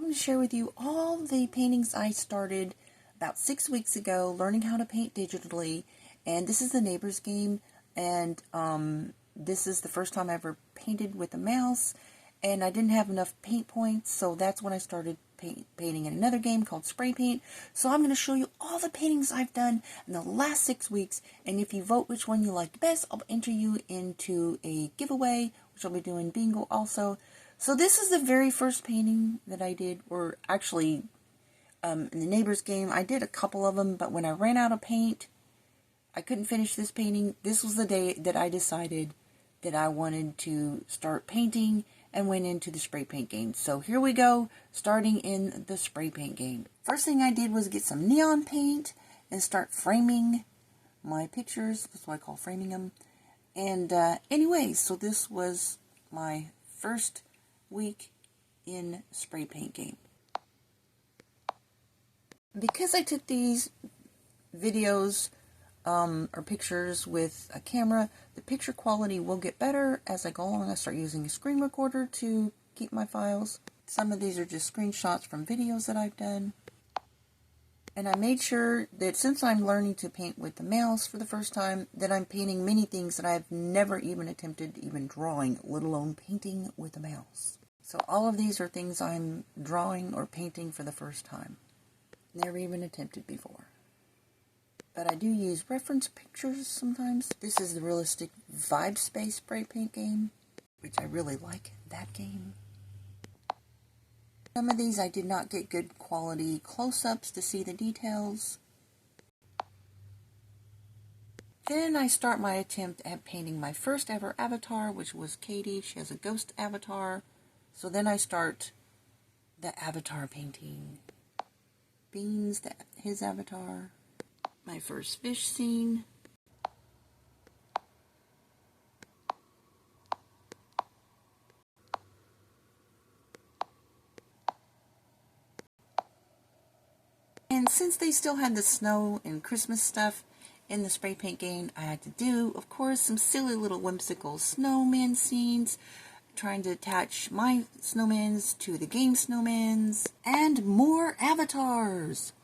going to share with you all the paintings I started about 6 weeks ago, learning how to paint digitally. And this is the Neighbors game, and this is the first time I ever painted with a mouse, and I didn't have enough paint points, so that's when I started painting in another game called Spray Paint. So I'm going to show you all the paintings I've done in the last 6 weeks, and if you vote which one you like best, I'll enter you into a giveaway, which I'll be doing bingo also. So this is the very first painting that I did, or actually in the Neighbors game. I did a couple of them, but when I ran out of paint, I couldn't finish this painting. This was the day that I decided that I wanted to start painting and went into the spray paint game. So here we go, starting in the spray paint game. First thing I did was get some neon paint and start framing my pictures. That's what I call framing them. And anyway, so this was my first week in spray paint game. Because I took these videos or pictures with a camera, the picture quality will get better as I go along. I start using a screen recorder to keep my files. Some of these are just screenshots from videos that I've done. And I made sure that since I'm learning to paint with the mouse for the first time, that I'm painting many things that I've never even attempted even drawing, let alone painting with a mouse. So all of these are things I'm drawing or painting for the first time. Never even attempted before. But I do use reference pictures sometimes. This is the Realistic Vibe Space spray paint game, which I really like that game. Some of these I did not get good quality close-ups to see the details. Then I start my attempt at painting my first ever avatar, which was Katie. She has a ghost avatar. So then I start the avatar painting. Beans, his avatar. My first fish scene. And since they still had the snow and Christmas stuff in the spray paint game, I had to do, of course, some silly little whimsical snowman scenes, trying to attach my snowmans to the game snowmans, and more avatars.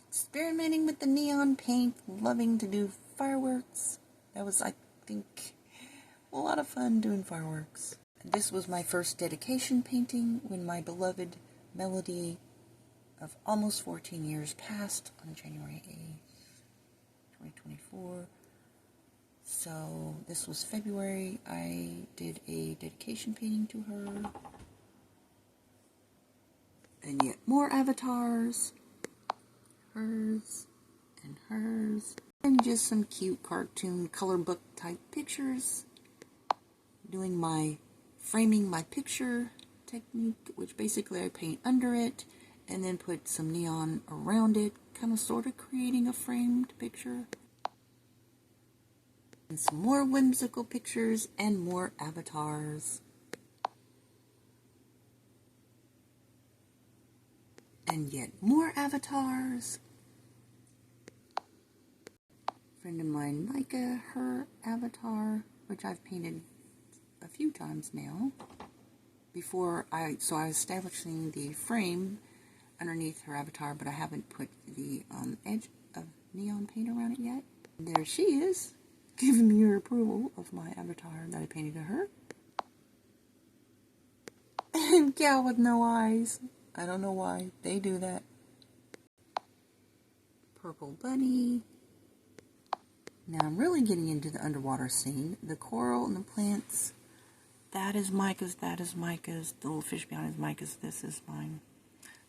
Experimenting with the neon paint, loving to do fireworks. That was, I think, a lot of fun doing fireworks. This was my first dedication painting when my beloved Melody of almost 14 years passed on January 8th, 2024. So this was February. I did a dedication painting to her. And yet more avatars. Hers and hers, and just some cute cartoon color book type pictures. Doing my framing my picture technique, which basically I paint under it and then put some neon around it, kind of sort of creating a framed picture. And some more whimsical pictures and more avatars. And yet more avatars. Friend of mine, Micah, her avatar, which I've painted a few times now. So I was establishing the frame underneath her avatar, but I haven't put the edge of neon paint around it yet. And there she is, giving me her approval of my avatar that I painted to her. And Gal with no eyes. I don't know why they do that. Purple bunny. Now I'm really getting into the underwater scene. The coral and the plants. That is Micah's, that is Micah's. The little fish behind is Micah's, this is mine.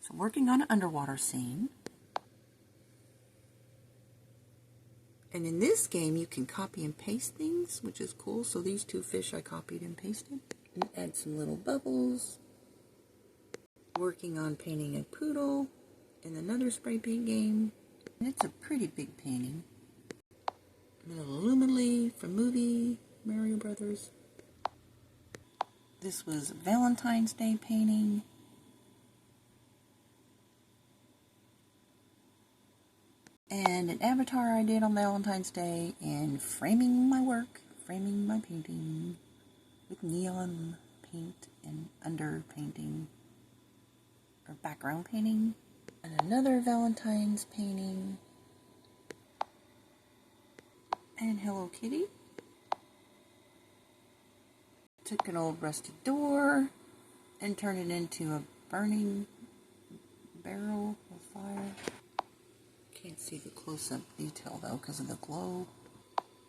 So working on an underwater scene. And in this game you can copy and paste things, which is cool. So these two fish I copied and pasted. And add some little bubbles. Working on painting a poodle in another spray paint game. And it's a pretty big painting. A little Lumily from movie Mario Brothers. This was a Valentine's Day painting. And an avatar I did on Valentine's Day and framing my work, framing my painting with neon paint and underpainting or background painting. And another Valentine's painting. And Hello Kitty. Took an old rusty door and turned it into a burning barrel of fire. Can't see the close-up detail though because of the glow.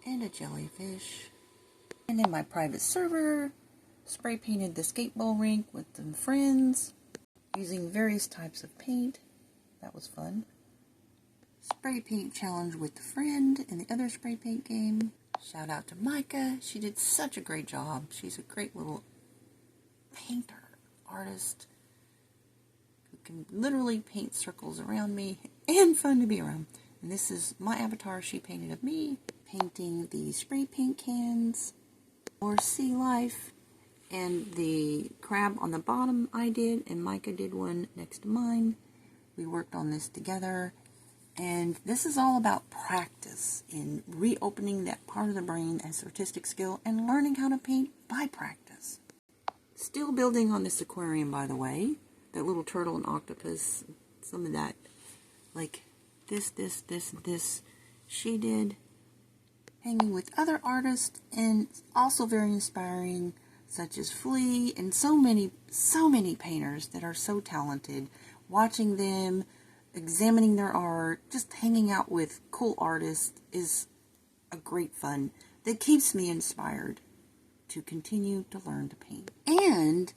And a jellyfish. And in my private server, spray painted the skateball rink with some friends using various types of paint. That was fun. Spray paint challenge with a friend in the other spray paint game. Shout out to Micah. She did such a great job. She's a great little painter, artist, who can literally paint circles around me and fun to be around. And this is my avatar she painted of me, painting the spray paint cans or sea life. And the crab on the bottom I did, and Micah did one next to mine. We worked on this together. And this is all about practice in reopening that part of the brain as artistic skill and learning how to paint by practice. Still building on this aquarium, by the way. That little turtle and octopus, some of that, like this, she did. Hanging with other artists, and also very inspiring, such as Flea, and so many painters that are so talented. Watching them, examining their art, just hanging out with cool artists is a great fun that keeps me inspired to continue to learn to paint. And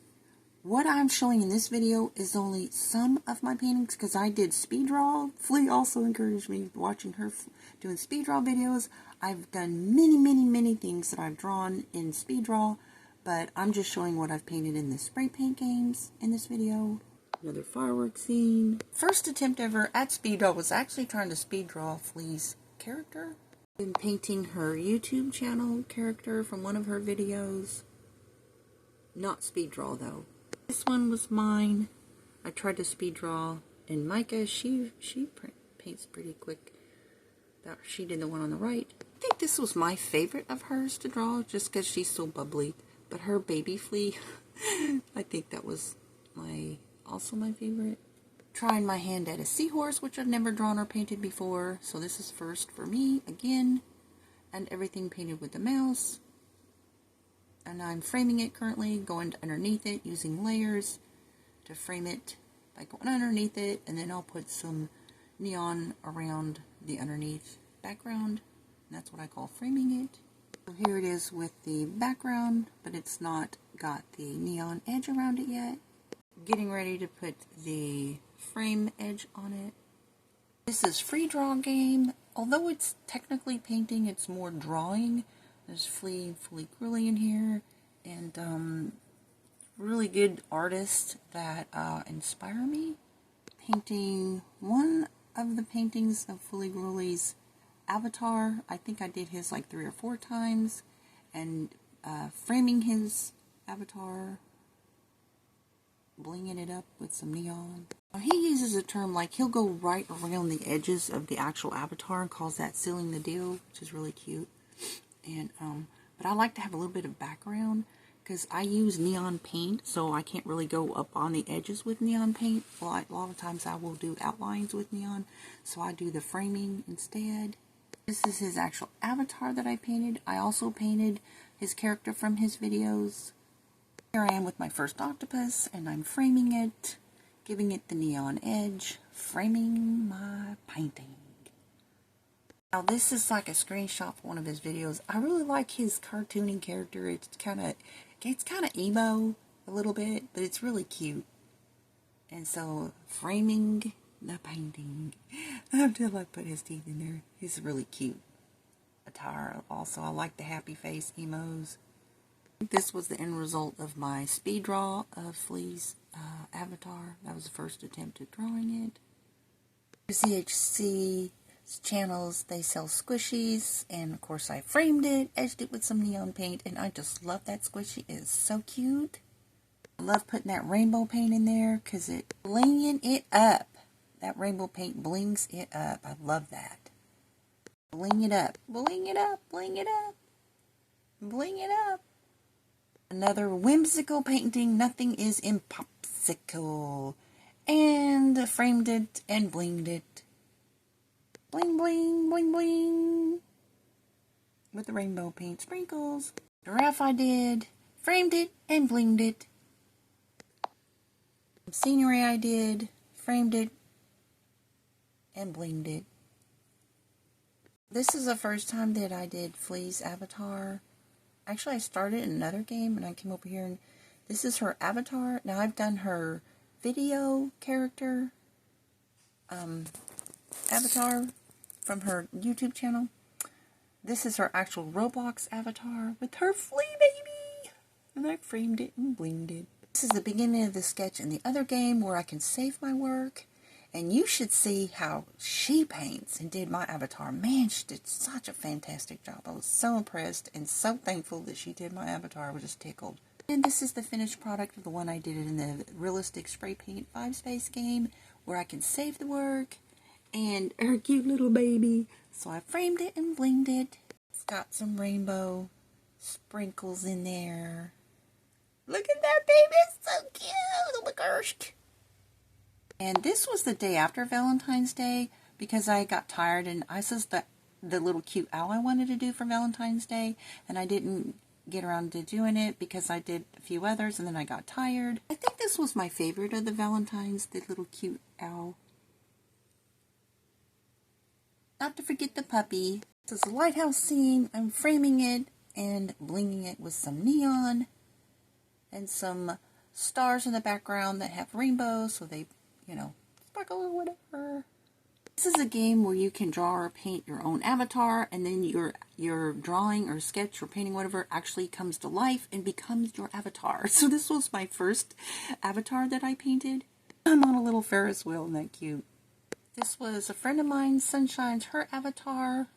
what I'm showing in this video is only some of my paintings because I did speed draw. Flea also encouraged me watching her doing speed draw videos. I've done many things that I've drawn in speed draw, but I'm just showing what I've painted in the spray paint games in this video. Another fireworks scene. First attempt ever at speed draw was actually trying to speed draw Flea's character. Been painting her YouTube channel character from one of her videos. Not speed draw though. This one was mine. I tried to speed draw, and Micah, she paints pretty quick. She did the one on the right. I think this was my favorite of hers to draw, just because she's so bubbly. But her baby Flea, I think that was also my favorite. Trying my hand at a seahorse, which I've never drawn or painted before, so this is first for me again. And everything painted with the mouse. And I'm framing it currently, going underneath it, using layers to frame it by going underneath it, and then I'll put some neon around the underneath background. And that's what I call framing it. So here it is with the background, but it's not got the neon edge around it yet. Getting ready to put the frame edge on it. This is free draw game. Although it's technically painting, it's more drawing. There's Flea Grilly in here, and really good artists that inspire me. Painting one of the paintings of Flea Grilly's avatar. I think I did his like 3 or 4 times, and framing his avatar, blinging it up with some neon. He uses a term like he'll go right around the edges of the actual avatar and calls that sealing the deal, which is really cute. And but I like to have a little bit of background because I use neon paint, so I can't really go up on the edges with neon paint. Well, a lot of times I will do outlines with neon, so I do the framing instead. This is his actual avatar that I painted. I also painted his character from his videos. Here I am with my first octopus, and I'm framing it, giving it the neon edge, framing my painting. Now this is like a screenshot for one of his videos. I really like his cartooning character. It's kind of emo a little bit, but it's really cute. And so framing the painting until I put his teeth in there. He's really cute attire. Also, I like the happy face emos. This was the end result of my speed draw of Flea's avatar. That was the first attempt at drawing it. CHC channels, they sell squishies, and of course I framed it, edged it with some neon paint, and I just love that squishy. It is so cute. I love putting that rainbow paint in there because it blinging it up. That rainbow paint blings it up. I love that. Bling it up. Bling it up. Bling it up. Bling it up. Another whimsical painting, Nothing is Impopsicle. And framed it and blinged it. Bling, bling, bling, bling. With the rainbow paint sprinkles. Giraffe I did. Framed it and blinged it. Scenery I did. Framed it and blinged it. This is the first time that I did Flea's avatar. Actually, I started in another game and I came over here and this is her avatar. Now I've done her video character avatar from her YouTube channel. This is her actual Roblox avatar with her Flea baby. And I framed it and blinged it. This is the beginning of the sketch in the other game where I can save my work. And you should see how she paints and did my avatar. Man, she did such a fantastic job. I was so impressed and so thankful that she did my avatar. I was just tickled. And this is the finished product of the one I did in the Realistic Spray Paint 5-Space game where I can save the work and her cute little baby. So I framed it and blinged it. It's got some rainbow sprinkles in there. Look at that baby, it's so cute. Oh my gosh. And this was the day after Valentine's Day because I got tired and I saw the little cute owl I wanted to do for Valentine's Day and I didn't get around to doing it because I did a few others and then I got tired. I think this was my favorite of the Valentines, the little cute owl. Not to forget the puppy. This is a lighthouse scene. I'm framing it and blinging it with some neon and some stars in the background that have rainbows so they, you know, sparkle or whatever. This is a game where you can draw or paint your own avatar and then your drawing or sketch or painting whatever actually comes to life and becomes your avatar. So this was my first avatar that I painted. I'm on a little Ferris wheel, isn't that cute? This was a friend of mine, Sunshine's her avatar.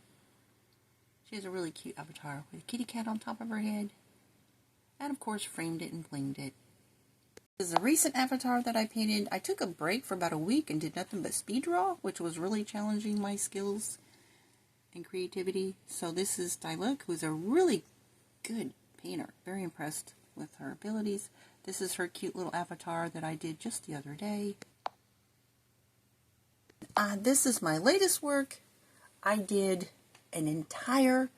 She has a really cute avatar with a kitty cat on top of her head. And of course framed it and blinged it. This is a recent avatar that I painted. I took a break for about a week and did nothing but speed draw, which was really challenging my skills and creativity. So this is Diluc, who's a really good painter. Very impressed with her abilities. This is her cute little avatar that I did just the other day. This is my latest work. I did an entire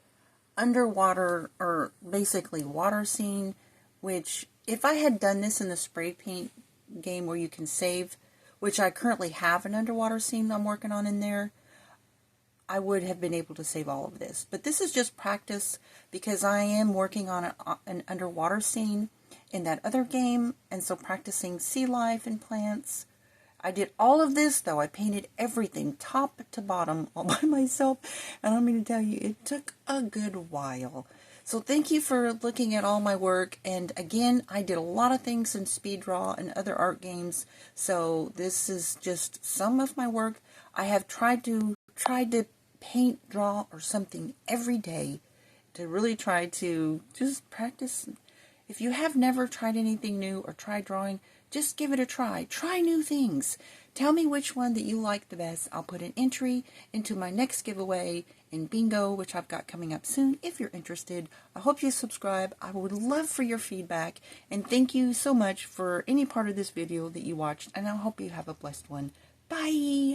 underwater, or basically water scene, which if I had done this in the spray paint game where you can save, which I currently have an underwater scene I'm working on in there, I would have been able to save all of this. But this is just practice because I am working on an underwater scene in that other game, and so practicing sea life and plants. I did all of this, though. I painted everything, top to bottom, all by myself. And I'm going to tell you, it took a good while. So thank you for looking at all my work. And again, I did a lot of things in Speed Draw and other art games. So this is just some of my work. I have tried to paint, draw, or something every day to really try to just practice. If you have never tried anything new or tried drawing, just give it a try. Try new things. Tell me which one that you like the best. I'll put an entry into my next giveaway in Bingo, which I've got coming up soon, if you're interested. I hope you subscribe. I would love for your feedback. And thank you so much for any part of this video that you watched. And I hope you have a blessed one. Bye!